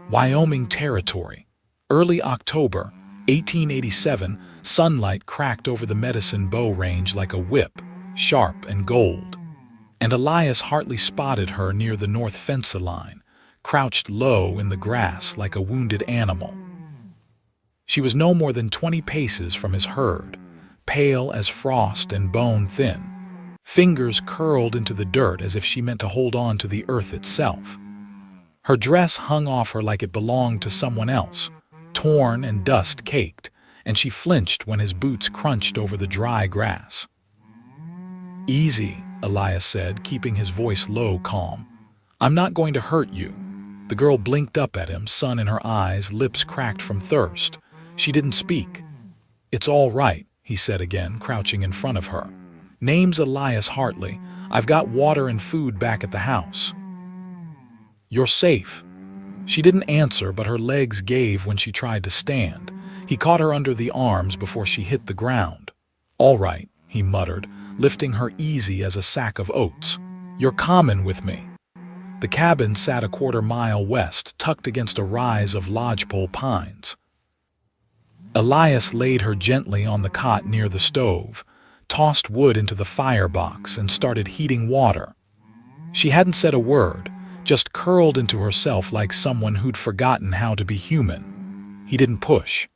Wyoming Territory. Early October, 1887, sunlight cracked over the Medicine Bow Range like a whip, sharp and gold. And Elias Hartley spotted her near the north fence line, crouched low in the grass like a wounded animal. She was no more than 20 paces from his herd, pale as frost and bone-thin, fingers curled into the dirt as if she meant to hold on to the earth itself. Her dress hung off her like it belonged to someone else, torn and dust-caked, and she flinched when his boots crunched over the dry grass. "Easy," Elias said, keeping his voice low, calm. "I'm not going to hurt you." The girl blinked up at him, sun in her eyes, lips cracked from thirst. She didn't speak. "It's all right," he said again, crouching in front of her. "Name's Elias Hartley. I've got water and food back at the house. You're safe." She didn't answer, but her legs gave when she tried to stand. He caught her under the arms before she hit the ground. "All right," he muttered, lifting her easy as a sack of oats. "You're comin' with me." The cabin sat a quarter-mile west, tucked against a rise of lodgepole pines. Elias laid her gently on the cot near the stove, tossed wood into the firebox, and started heating water. She hadn't said a word, just curled into herself like someone who'd forgotten how to be human. He didn't push.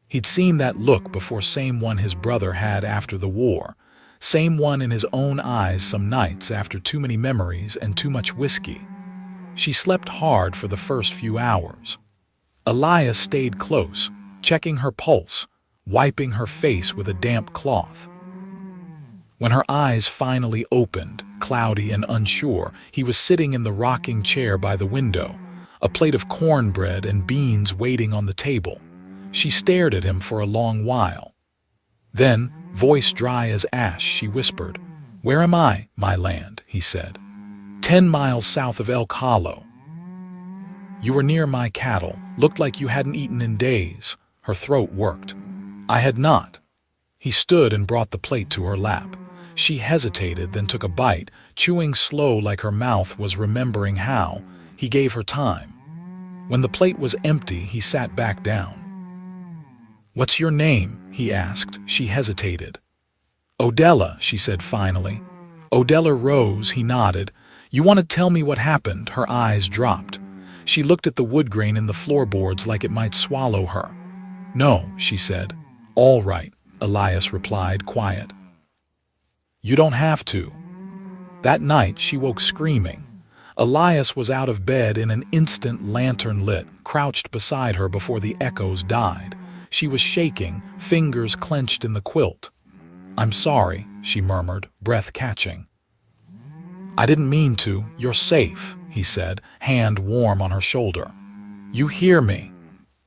He'd seen that look before, same one his brother had after the war, same one in his own eyes some nights after too many memories and too much whiskey. She slept hard for the first few hours. Elias stayed close, checking her pulse, wiping her face with a damp cloth. When her eyes finally opened, cloudy and unsure, he was sitting in the rocking chair by the window, a plate of cornbread and beans waiting on the table. She stared at him for a long while. Then, voice dry as ash, she whispered, "Where am I, my land?" he said. 10 miles south of Elk Hollow." "You were near my cattle. Looked like you hadn't eaten in days." Her throat worked. "I had not." He stood and brought the plate to her lap. She hesitated, then took a bite, chewing slow like her mouth was remembering how. He gave her time. When the plate was empty, he sat back down. "What's your name?" he asked. She hesitated. "Odella," she said finally. Odella rose, he nodded. "You want to tell me what happened?" Her eyes dropped. She looked at the wood grain in the floorboards like it might swallow her. "No," she said. "All right," Elias replied, quiet. "You don't have to." That night she woke screaming. Elias was out of bed in an instant, lantern lit, crouched beside her before the echoes died. She was shaking, fingers clenched in the quilt. "I'm sorry," she murmured, breath catching. "I didn't mean to. You're safe," he said, hand warm on her shoulder. "You hear me?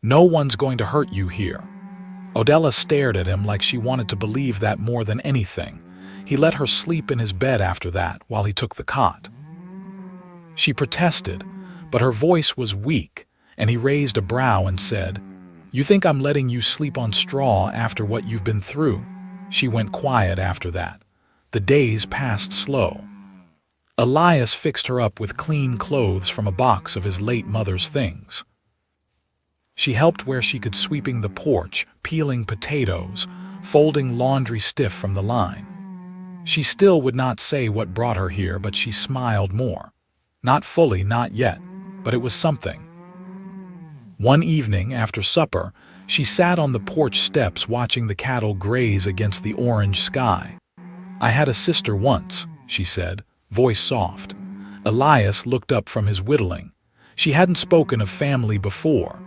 No one's going to hurt you here." Odella stared at him like she wanted to believe that more than anything. He let her sleep in his bed after that while he took the cot. She protested, but her voice was weak, and he raised a brow and said, "You think I'm letting you sleep on straw after what you've been through?" She went quiet after that. The days passed slow. Elias fixed her up with clean clothes from a box of his late mother's things. She helped where she could, sweeping the porch, peeling potatoes, folding laundry stiff from the line. She still would not say what brought her here, but she smiled more. Not fully, not yet, but it was something. One evening after supper, she sat on the porch steps watching the cattle graze against the orange sky. "I had a sister once," she said, voice soft. Elias looked up from his whittling. She hadn't spoken of family before.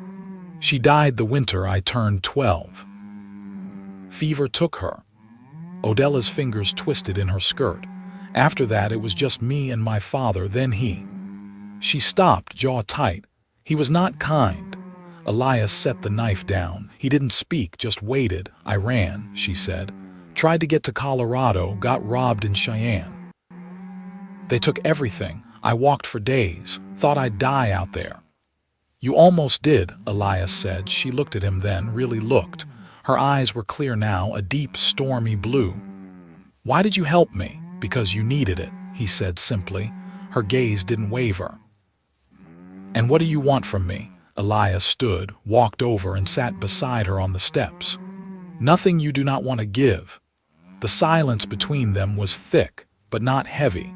"She died the winter I turned 12. Fever took her." Odella's fingers twisted in her skirt. "After that, it was just me and my father, then he." She stopped, jaw tight. He was not kind. Elias set the knife down. He didn't speak, just waited. "I ran," she said. "Tried to get to Colorado, got robbed in Cheyenne. They took everything. I walked for days, thought I'd die out there." "You almost did," Elias said. She looked at him then, really looked. Her eyes were clear now, a deep, stormy blue. "Why did you help me?" "Because you needed it," he said simply. Her gaze didn't waver. "And what do you want from me?" Elias stood, walked over, and sat beside her on the steps. "Nothing you do not want to give." The silence between them was thick, but not heavy.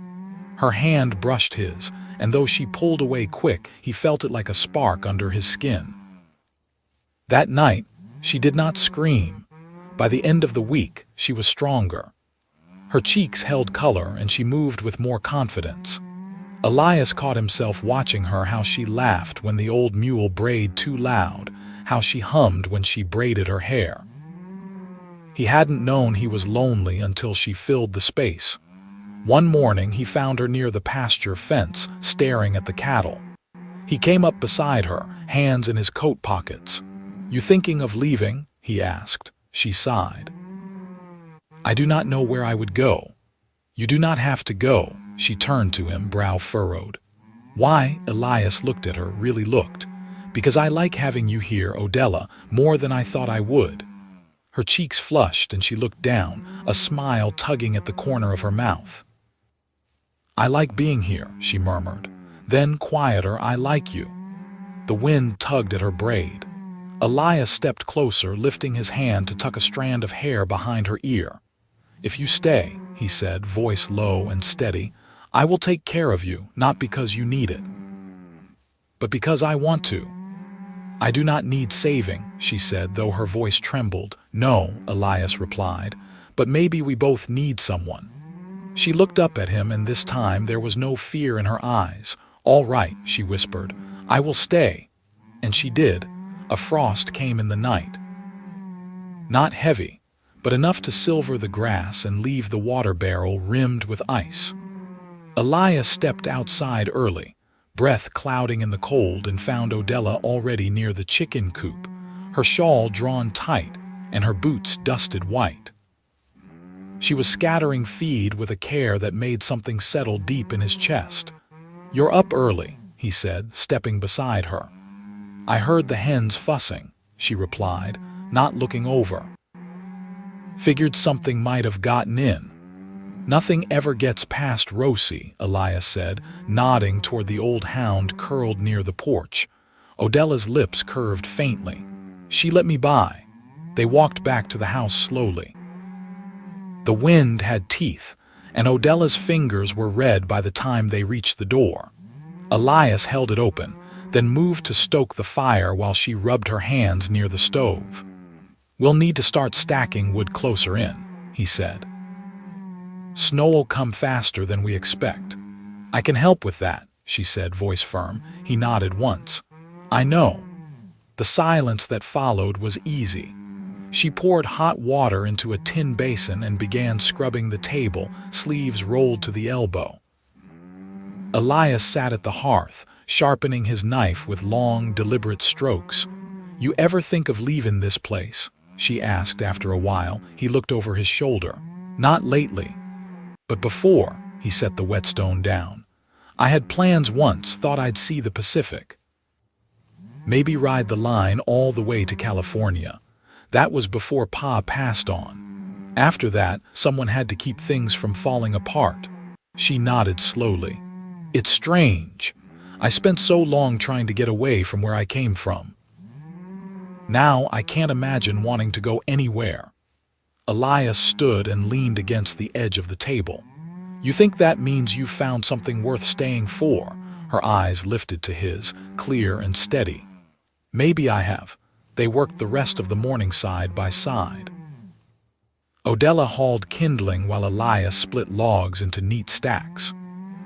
Her hand brushed his, and though she pulled away quick, he felt it like a spark under his skin. That night, she did not scream. By the end of the week, she was stronger. Her cheeks held color, and she moved with more confidence. Elias caught himself watching her, how she laughed when the old mule brayed too loud, how she hummed when she braided her hair. He hadn't known he was lonely until she filled the space. One morning, he found her near the pasture fence, staring at the cattle. He came up beside her, hands in his coat pockets. "You thinking of leaving?" he asked. She sighed. "I do not know where I would go." "You do not have to go." She turned to him, brow furrowed. "Why?" Elias looked at her, really looked. "Because I like having you here, Odella, more than I thought I would." Her cheeks flushed and she looked down, a smile tugging at the corner of her mouth. "I like being here," she murmured. Then, quieter, "I like you." The wind tugged at her braid. Elias stepped closer, lifting his hand to tuck a strand of hair behind her ear. "If you stay," he said, voice low and steady, "I will take care of you, not because you need it, but because I want to." "I do not need saving," she said, though her voice trembled. "No," Elias replied, "but maybe we both need someone." She looked up at him, and this time there was no fear in her eyes. "All right," she whispered, "I will stay." And she did. A frost came in the night. Not heavy, but enough to silver the grass and leave the water barrel rimmed with ice. Elias stepped outside early, breath clouding in the cold, and found Odella already near the chicken coop, her shawl drawn tight and her boots dusted white. She was scattering feed with a care that made something settle deep in his chest. "You're up early," he said, stepping beside her. "I heard the hens fussing," she replied, not looking over. "Figured something might have gotten in." "Nothing ever gets past Rosie," Elias said, nodding toward the old hound curled near the porch. Odella's lips curved faintly. "She let me by." They walked back to the house slowly. The wind had teeth, and Odella's fingers were red by the time they reached the door. Elias held it open, then moved to stoke the fire while she rubbed her hands near the stove. "We'll need to start stacking wood closer in," he said. "Snow'll come faster than we expect." "I can help with that," she said, voice firm. He nodded once. "I know." The silence that followed was easy. She poured hot water into a tin basin and began scrubbing the table, sleeves rolled to the elbow. Elias sat at the hearth, sharpening his knife with long, deliberate strokes. "You ever think of leaving this place?" she asked after a while. He looked over his shoulder. "Not lately. But before," he set the whetstone down. "I had plans once, thought I'd see the Pacific. Maybe ride the line all the way to California. That was before Pa passed on. After that, someone had to keep things from falling apart." She nodded slowly. "It's strange. I spent so long trying to get away from where I came from. Now I can't imagine wanting to go anywhere." Elias stood and leaned against the edge of the table. "You think that means you've found something worth staying for?" Her eyes lifted to his, clear and steady. "Maybe I have." They worked the rest of the morning side by side. Odella hauled kindling while Elias split logs into neat stacks.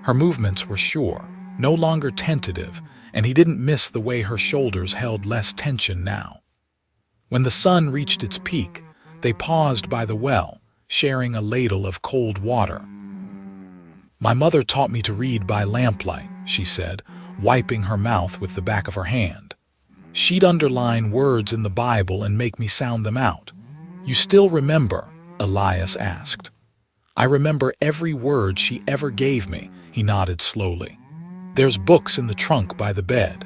Her movements were sure, no longer tentative, and he didn't miss the way her shoulders held less tension now. When the sun reached its peak, they paused by the well, sharing a ladle of cold water. "My mother taught me to read by lamplight," she said, wiping her mouth with the back of her hand. "She'd underline words in the Bible and make me sound them out." "You still remember?" Elias asked. "I remember every word she ever gave me," he nodded slowly. "There's books in the trunk by the bed."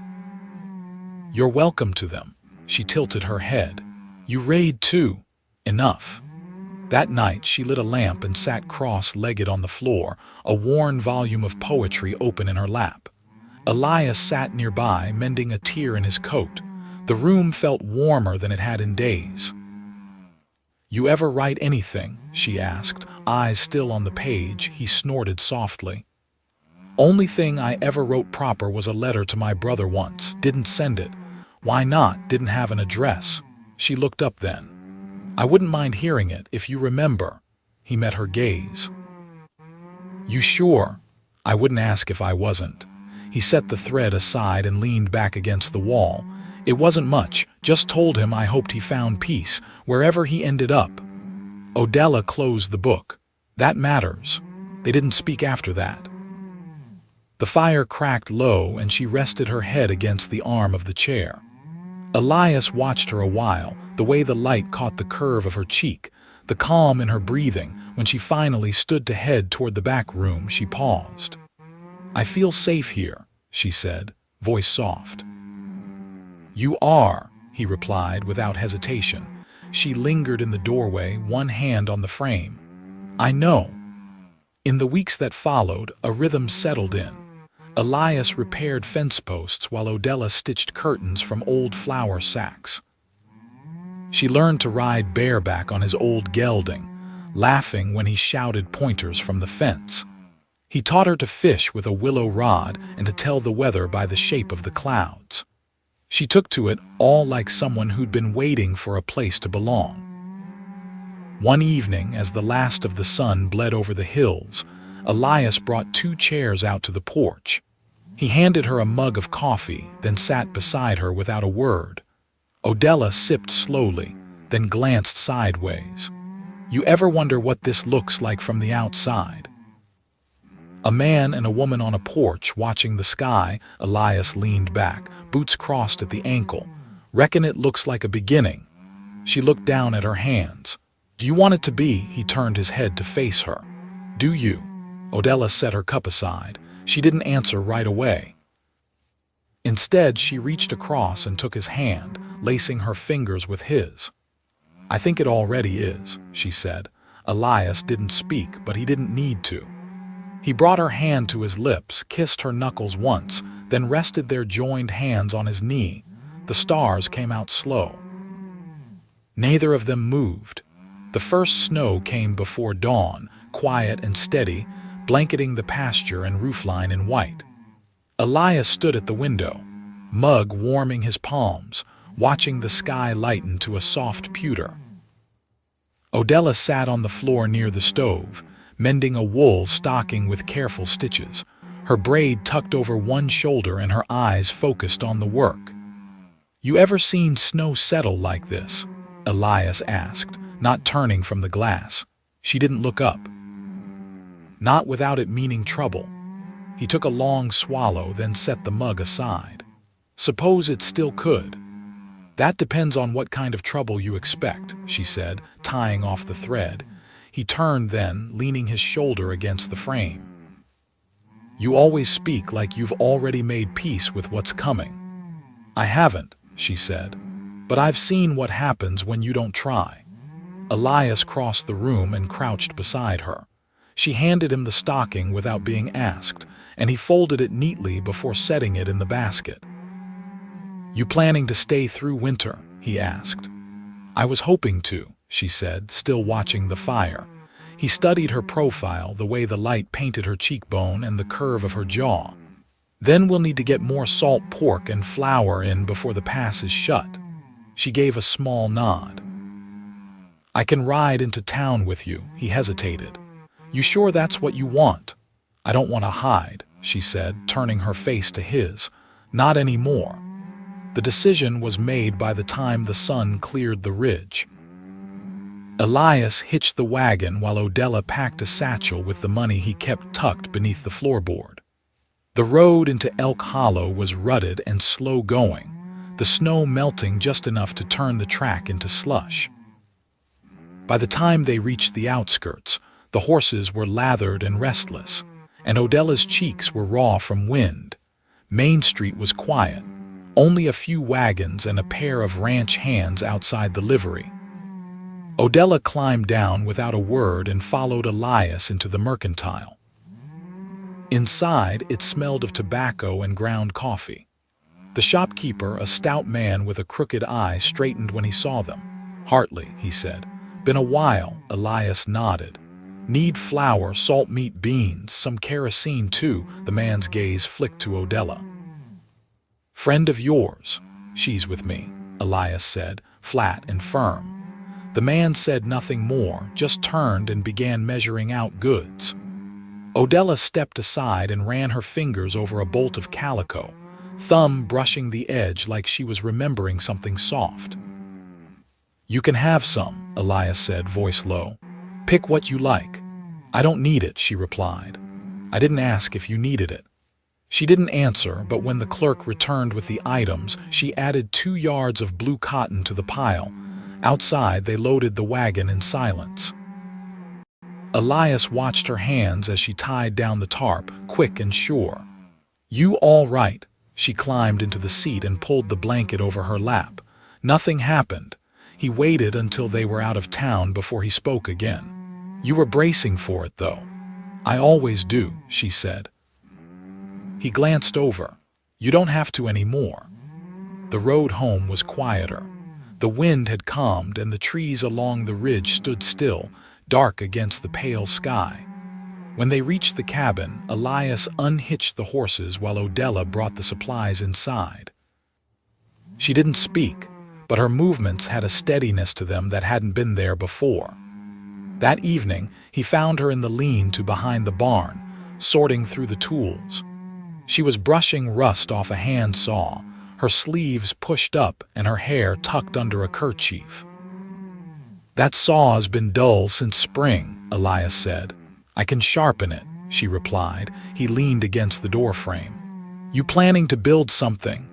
"You're welcome to them." She tilted her head. "You read too." "Enough." That night she lit a lamp and sat cross-legged on the floor, a worn volume of poetry open in her lap. Elias sat nearby, mending a tear in his coat. The room felt warmer than it had in days. "You ever write anything?" she asked, eyes still on the page. He snorted softly. "Only thing I ever wrote proper was a letter to my brother once. Didn't send it. Why not? Didn't have an address." She looked up then. "I wouldn't mind hearing it, if you remember." He met her gaze. "You sure?" "I wouldn't ask if I wasn't." He set the thread aside and leaned back against the wall. "It wasn't much, just told him I hoped he found peace, wherever he ended up." Odella closed the book. "That matters." They didn't speak after that. The fire cracked low and she rested her head against the arm of the chair. Elias watched her a while, the way the light caught the curve of her cheek, the calm in her breathing. When she finally stood to head toward the back room, she paused. "I feel safe here," she said, voice soft. "You are," he replied without hesitation. She lingered in the doorway, one hand on the frame. "I know." In the weeks that followed, a rhythm settled in. Elias repaired fence posts while Odella stitched curtains from old flour sacks. She learned to ride bareback on his old gelding, laughing when he shouted pointers from the fence. He taught her to fish with a willow rod and to tell the weather by the shape of the clouds. She took to it all like someone who'd been waiting for a place to belong. One evening, as the last of the sun bled over the hills, Elias brought 2 chairs out to the porch. He handed her a mug of coffee, then sat beside her without a word. Odella sipped slowly, then glanced sideways. "You ever wonder what this looks like from the outside?" A man and a woman on a porch watching the sky. Elias leaned back, boots crossed at the ankle. "Reckon it looks like a beginning." She looked down at her hands. "Do you want it to be?" He turned his head to face her. "Do you?" Odella set her cup aside. She didn't answer right away. Instead, she reached across and took his hand, lacing her fingers with his. "I think it already is," she said. Elias didn't speak, but he didn't need to. He brought her hand to his lips, kissed her knuckles once, then rested their joined hands on his knee. The stars came out slow. Neither of them moved. The first snow came before dawn, quiet and steady, blanketing the pasture and roofline in white. Elias stood at the window, mug warming his palms, watching the sky lighten to a soft pewter. Odella sat on the floor near the stove, mending a wool stocking with careful stitches, her braid tucked over one shoulder and her eyes focused on the work. "You ever seen snow settle like this?" Elias asked, not turning from the glass. She didn't look up. "Not without it meaning trouble." He took a long swallow, then set the mug aside. "Suppose it still could." "That depends on what kind of trouble you expect," she said, tying off the thread. He turned then, leaning his shoulder against the frame. "You always speak like you've already made peace with what's coming." "I haven't," she said, "but I've seen what happens when you don't try." Elias crossed the room and crouched beside her. She handed him the stocking without being asked, and he folded it neatly before setting it in the basket. "You planning to stay through winter?" he asked. "I was hoping to," she said, still watching the fire. He studied her profile, the way the light painted her cheekbone and the curve of her jaw. "Then we'll need to get more salt pork and flour in before the pass is shut." She gave a small nod. "I can ride into town with you," he hesitated. "You sure that's what you want?" "I don't want to hide," she said, turning her face to his. "Not anymore." The decision was made by the time the sun cleared the ridge. Elias hitched the wagon while Odella packed a satchel with the money he kept tucked beneath the floorboard. The road into Elk Hollow was rutted and slow going, the snow melting just enough to turn the track into slush. By the time they reached the outskirts, the horses were lathered and restless, and Odella's cheeks were raw from wind. Main Street was quiet, only a few wagons and a pair of ranch hands outside the livery. Odella climbed down without a word and followed Elias into the mercantile. Inside, it smelled of tobacco and ground coffee. The shopkeeper, a stout man with a crooked eye, straightened when he saw them. "Hartley," he said. "Been a while." Elias nodded. "Need flour, salt meat, beans, some kerosene too." The man's gaze flicked to Odella. "Friend of yours?" "She's with me," Elias said, flat and firm. The man said nothing more, just turned and began measuring out goods. Odella stepped aside and ran her fingers over a bolt of calico, thumb brushing the edge like she was remembering something soft. "You can have some," Elias said, voice low. "Pick what you like." "I don't need it," she replied. "I didn't ask if you needed it." She didn't answer, but when the clerk returned with the items, she added 2 yards of blue cotton to the pile. Outside, they loaded the wagon in silence. Elias watched her hands as she tied down the tarp, quick and sure. "You all right?" She climbed into the seat and pulled the blanket over her lap. Nothing happened. He waited until they were out of town before he spoke again. "You were bracing for it, though." "I always do," she said. He glanced over. "You don't have to anymore." The road home was quieter. The wind had calmed and the trees along the ridge stood still, dark against the pale sky. When they reached the cabin, Elias unhitched the horses while Odella brought the supplies inside. She didn't speak, but her movements had a steadiness to them that hadn't been there before. That evening, he found her in the lean-to behind the barn, sorting through the tools. She was brushing rust off a hand saw, her sleeves pushed up and her hair tucked under a kerchief. "That saw's been dull since spring," Elias said. "I can sharpen it," she replied. He leaned against the doorframe. "You planning to build something?"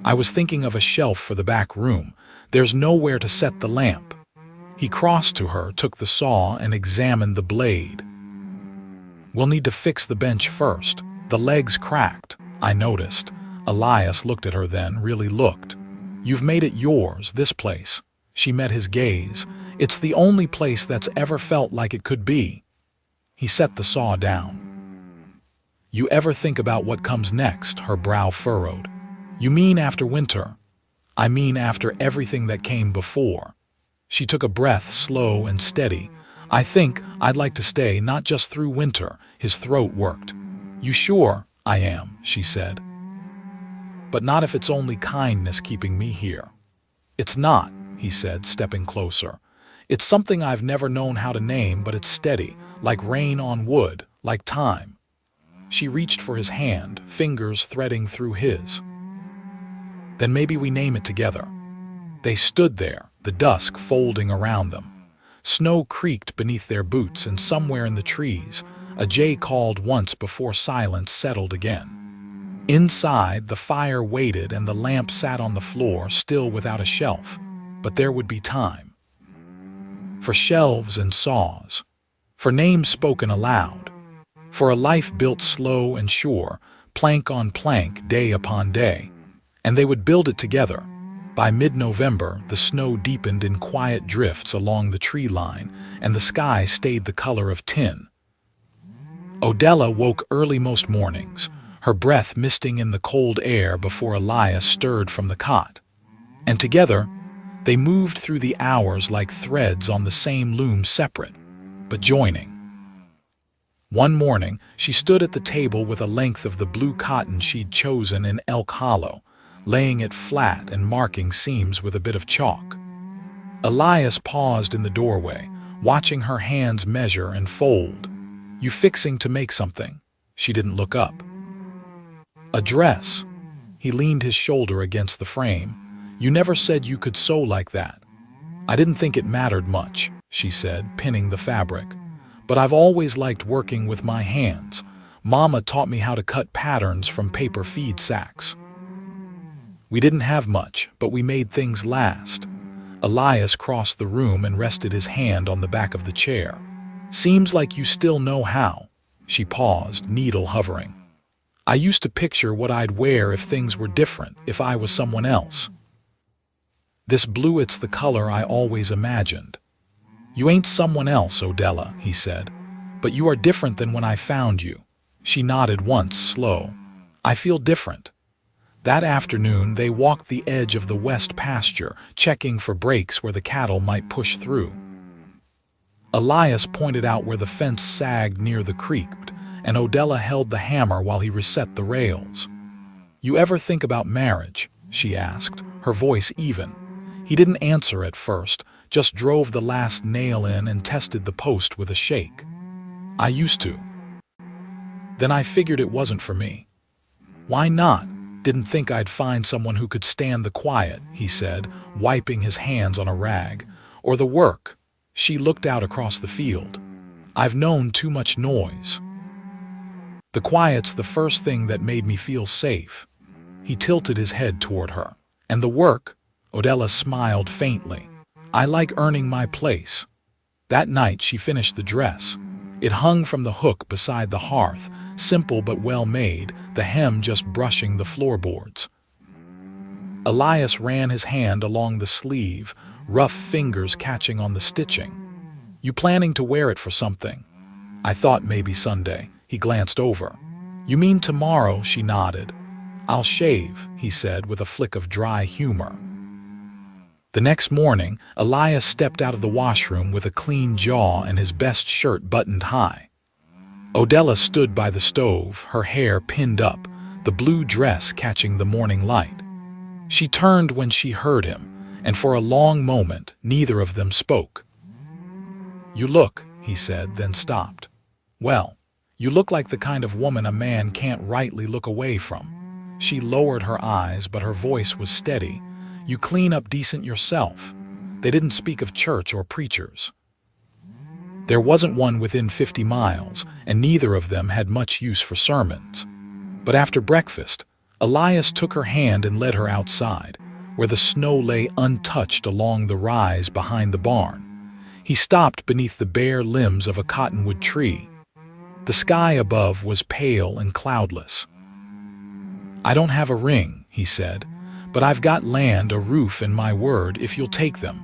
"I was thinking of a shelf for the back room. There's nowhere to set the lamp." He crossed to her, took the saw, and examined the blade. "We'll need to fix the bench first. The legs cracked." "I noticed." Elias looked at her then, really looked. "You've made it yours, this place." She met his gaze. "It's the only place that's ever felt like it could be." He set the saw down. "You ever think about what comes next?" Her brow furrowed. "You mean after winter?" "I mean after everything that came before." She took a breath, slow and steady. "I think I'd like to stay, not just through winter." His throat worked. "You sure?" "I am," she said. "But not if it's only kindness keeping me here." "It's not," he said, stepping closer. "It's something I've never known how to name, but it's steady, like rain on wood, like time." She reached for his hand, fingers threading through his. "Then maybe we name it together." They stood there, the dusk folding around them. Snow creaked beneath their boots, and somewhere in the trees, a jay called once before silence settled again. Inside, the fire waited and the lamp sat on the floor, still without a shelf. But there would be time. For shelves and saws. For names spoken aloud. For a life built slow and sure, plank on plank, day upon day. And they would build it together. By mid-November, the snow deepened in quiet drifts along the tree line, and the sky stayed the color of tin. Odella woke early most mornings, her breath misting in the cold air before Elias stirred from the cot. And together, they moved through the hours like threads on the same loom, separate, but joining. One morning, she stood at the table with a length of the blue cotton she'd chosen in Elk Hollow, laying it flat and marking seams with a bit of chalk. Elias paused in the doorway, watching her hands measure and fold. "You fixing to make something?" She didn't look up. "A dress." He leaned his shoulder against the frame. "You never said you could sew like that." "I didn't think it mattered much," she said, pinning the fabric. "But I've always liked working with my hands. Mama taught me how to cut patterns from paper feed sacks." "We didn't have much, but we made things last." Elias crossed the room and rested his hand on the back of the chair. "Seems like you still know how." She paused, needle hovering. "I used to picture what I'd wear if things were different, if I was someone else. This blue, it's the color I always imagined." "You ain't someone else, Odella," he said. "But you are different than when I found you." She nodded once, slow. I feel different. That afternoon, they walked the edge of the west pasture, checking for breaks where the cattle might push through. Elias pointed out where the fence sagged near the creek, and Odella held the hammer while he reset the rails. "You ever think about marriage?" she asked, her voice even. He didn't answer at first, just drove the last nail in and tested the post with a shake. "I used to. Then I figured it wasn't for me." "Why not?" "Didn't think I'd find someone who could stand the quiet," he said, wiping his hands on a rag. "Or the work." She looked out across the field. "I've known too much noise. The quiet's the first thing that made me feel safe." He tilted his head toward her. "And the work?" Odella smiled faintly. "I like earning my place." That night she finished the dress. It hung from the hook beside the hearth, simple but well made, the hem just brushing the floorboards. Elias ran his hand along the sleeve, rough fingers catching on the stitching. "You planning to wear it for something?" "I thought maybe Sunday." He glanced over. "You mean tomorrow?" She nodded. "I'll shave," he said with a flick of dry humor. The next morning, Elias stepped out of the washroom with a clean jaw and his best shirt buttoned high. Odella stood by the stove, her hair pinned up, the blue dress catching the morning light. She turned when she heard him, and for a long moment, neither of them spoke. "You look," he said, then stopped. "Well, you look like the kind of woman a man can't rightly look away from." She lowered her eyes, but her voice was steady. "You clean up decent yourself." They didn't speak of church or preachers. There wasn't one within 50 miles, and neither of them had much use for sermons. But after breakfast, Elias took her hand and led her outside, where the snow lay untouched along the rise behind the barn. He stopped beneath the bare limbs of a cottonwood tree. The sky above was pale and cloudless. "I don't have a ring," he said, "but I've got land, a roof, and my word if you'll take them."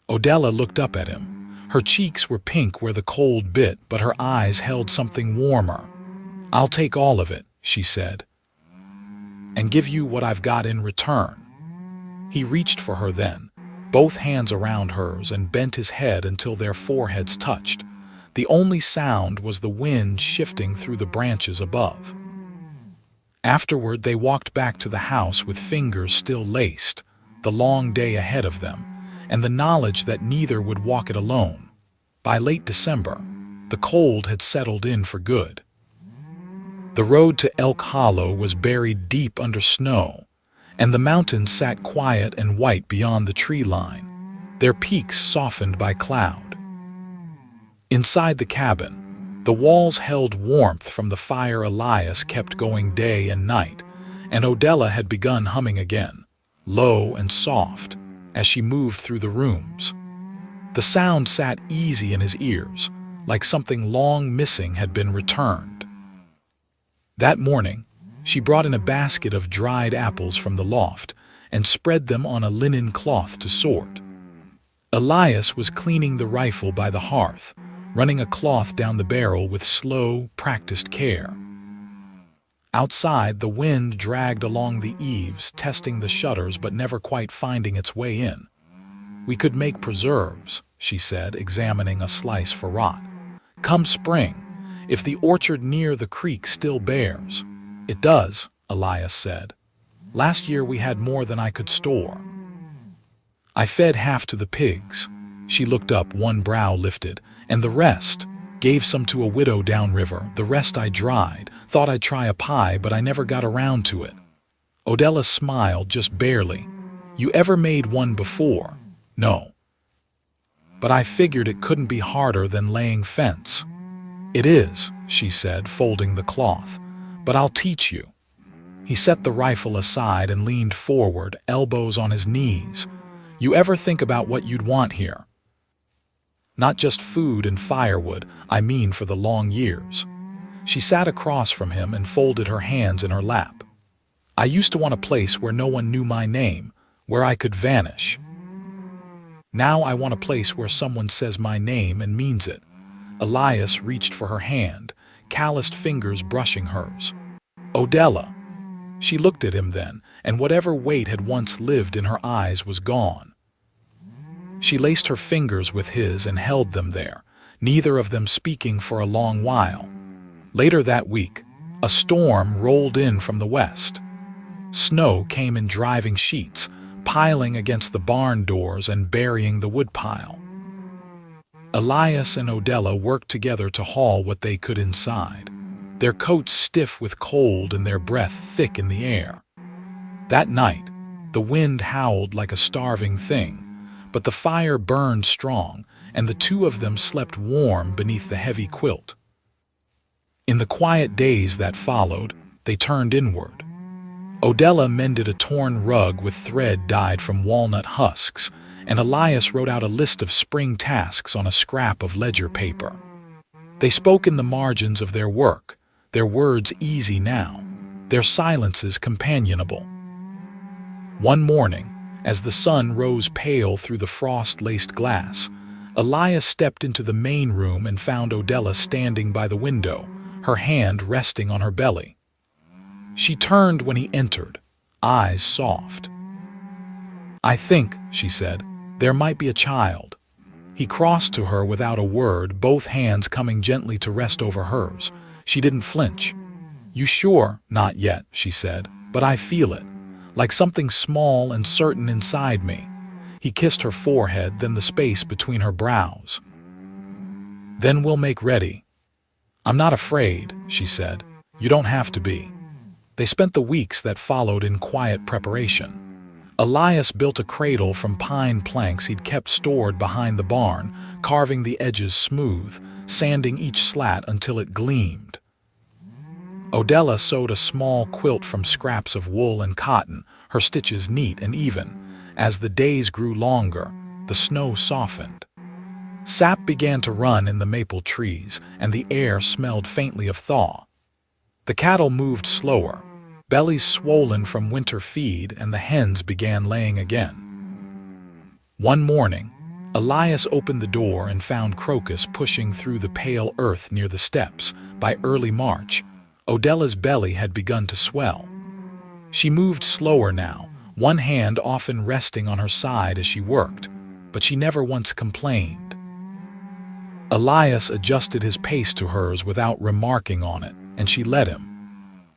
Odella looked up at him. Her cheeks were pink where the cold bit, but her eyes held something warmer. "I'll take all of it," she said, "and give you what I've got in return." He reached for her then, both hands around hers, and bent his head until their foreheads touched. The only sound was the wind shifting through the branches above. Afterward, they walked back to the house with fingers still laced, the long day ahead of them, and the knowledge that neither would walk it alone. By late December, the cold had settled in for good. The road to Elk Hollow was buried deep under snow, and the mountains sat quiet and white beyond the tree line, their peaks softened by cloud. Inside the cabin, the walls held warmth from the fire Elias kept going day and night, and Odella had begun humming again, low and soft, as she moved through the rooms. The sound sat easy in his ears, like something long missing had been returned. That morning, she brought in a basket of dried apples from the loft and spread them on a linen cloth to sort. Elias was cleaning the rifle by the hearth, running a cloth down the barrel with slow, practiced care. Outside, the wind dragged along the eaves, testing the shutters but never quite finding its way in. "We could make preserves," she said, examining a slice for rot. "Come spring, if the orchard near the creek still bears." "It does," Elias said. "Last year we had more than I could store. I fed half to the pigs." She looked up, one brow lifted. "And the rest, gave some to a widow downriver. The rest I dried. Thought I'd try a pie, but I never got around to it." Odella smiled, just barely. "You ever made one before?" "No. But I figured it couldn't be harder than laying fence." "It is," she said, folding the cloth. "But I'll teach you." He set the rifle aside and leaned forward, elbows on his knees. "You ever think about what you'd want here? Not just food and firewood, I mean for the long years." She sat across from him and folded her hands in her lap. "I used to want a place where no one knew my name, where I could vanish. Now I want a place where someone says my name and means it." Elias reached for her hand, calloused fingers brushing hers. "Odella." She looked at him then, and whatever weight had once lived in her eyes was gone. She laced her fingers with his and held them there, neither of them speaking for a long while. Later that week, a storm rolled in from the west. Snow came in driving sheets, piling against the barn doors and burying the woodpile. Elias and Odella worked together to haul what they could inside, their coats stiff with cold and their breath thick in the air. That night, the wind howled like a starving thing, but the fire burned strong, and the two of them slept warm beneath the heavy quilt. In the quiet days that followed, they turned inward. Odella mended a torn rug with thread dyed from walnut husks, and Elias wrote out a list of spring tasks on a scrap of ledger paper. They spoke in the margins of their work, their words easy now, their silences companionable. One morning, as the sun rose pale through the frost-laced glass, Elias stepped into the main room and found Odella standing by the window, her hand resting on her belly. She turned when he entered, eyes soft. "I think," she said, "there might be a child." He crossed to her without a word, both hands coming gently to rest over hers. She didn't flinch. "You sure?" "Not yet," she said, "but I feel it, like something small and certain inside me." He kissed her forehead, then the space between her brows. "Then we'll make ready." "I'm not afraid," she said. "You don't have to be." They spent the weeks that followed in quiet preparation. Elias built a cradle from pine planks he'd kept stored behind the barn, carving the edges smooth, sanding each slat until it gleamed. Odella sewed a small quilt from scraps of wool and cotton, her stitches neat and even. As the days grew longer, the snow softened. Sap began to run in the maple trees, and the air smelled faintly of thaw. The cattle moved slower, bellies swollen from winter feed, and the hens began laying again. One morning, Elias opened the door and found Crocus pushing through the pale earth near the steps. By early March, Odella's belly had begun to swell. She moved slower now, one hand often resting on her side as she worked, but she never once complained. Elias adjusted his pace to hers without remarking on it, and she let him.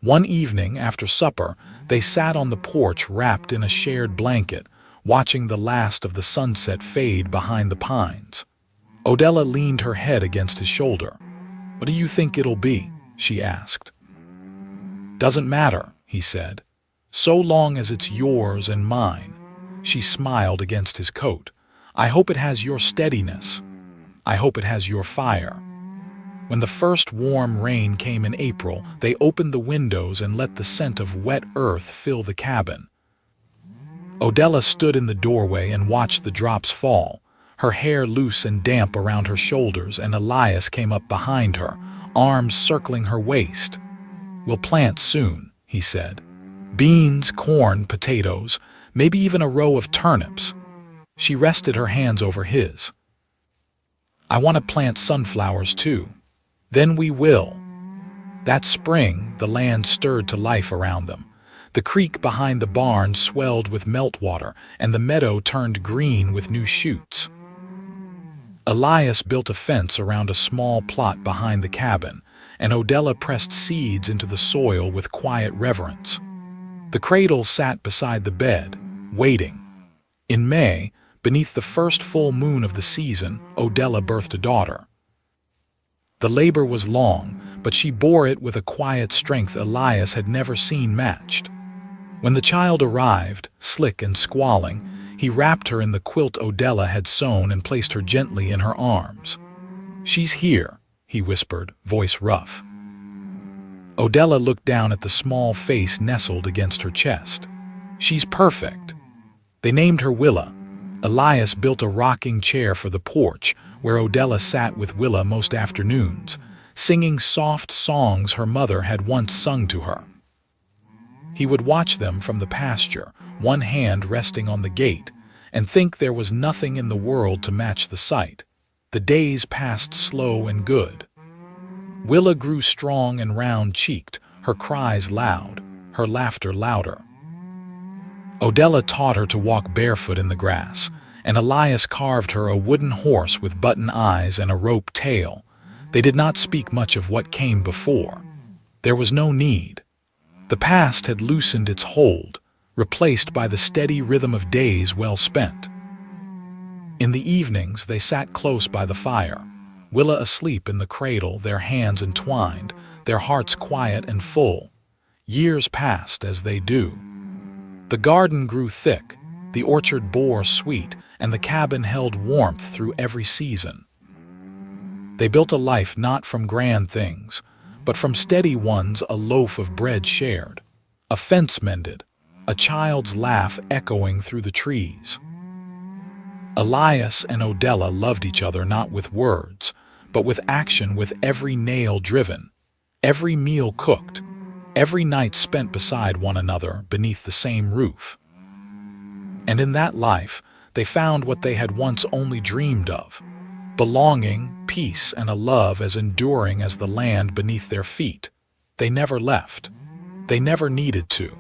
One evening after supper, they sat on the porch wrapped in a shared blanket, watching the last of the sunset fade behind the pines. Odella leaned her head against his shoulder. "What do you think it'll be?" she asked. "Doesn't matter," he said, "so long as it's yours and mine." She smiled against his coat. "I hope it has your steadiness. I hope it has your fire." When the first warm rain came in April, they opened the windows and let the scent of wet earth fill the cabin. Odella stood in the doorway and watched the drops fall, her hair loose and damp around her shoulders, and Elias came up behind her, arms circling her waist. "We'll plant soon," he said. "Beans, corn, potatoes, maybe even a row of turnips." She rested her hands over his. "I want to plant sunflowers too." "Then we will." That spring, the land stirred to life around them. The creek behind the barn swelled with meltwater, and the meadow turned green with new shoots. Elias built a fence around a small plot behind the cabin, and Odella pressed seeds into the soil with quiet reverence. The cradle sat beside the bed, waiting. In May, beneath the first full moon of the season, Odella birthed a daughter. The labor was long, but she bore it with a quiet strength Elias had never seen matched. When the child arrived, slick and squalling, he wrapped her in the quilt Odella had sewn and placed her gently in her arms. "She's here," he whispered, voice rough. Odella looked down at the small face nestled against her chest. "She's perfect." They named her Willa. Elias built a rocking chair for the porch, where Odella sat with Willa most afternoons, singing soft songs her mother had once sung to her. He would watch them from the pasture, one hand resting on the gate, and think there was nothing in the world to match the sight. The days passed slow and good. Willa grew strong and round-cheeked, her cries loud, her laughter louder. Odella taught her to walk barefoot in the grass, and Elias carved her a wooden horse with button eyes and a rope tail. They did not speak much of what came before. There was no need. The past had loosened its hold, replaced by the steady rhythm of days well spent. In the evenings, they sat close by the fire, Willa asleep in the cradle, their hands entwined, their hearts quiet and full. Years passed as they do. The garden grew thick, the orchard bore sweet, and the cabin held warmth through every season. They built a life not from grand things, but from steady ones, a loaf of bread shared, a fence mended, a child's laugh echoing through the trees. Elias and Odella loved each other not with words, but with action, with every nail driven, every meal cooked, every night spent beside one another beneath the same roof. And in that life, they found what they had once only dreamed of: belonging, peace, and a love as enduring as the land beneath their feet. They never left. They never needed to.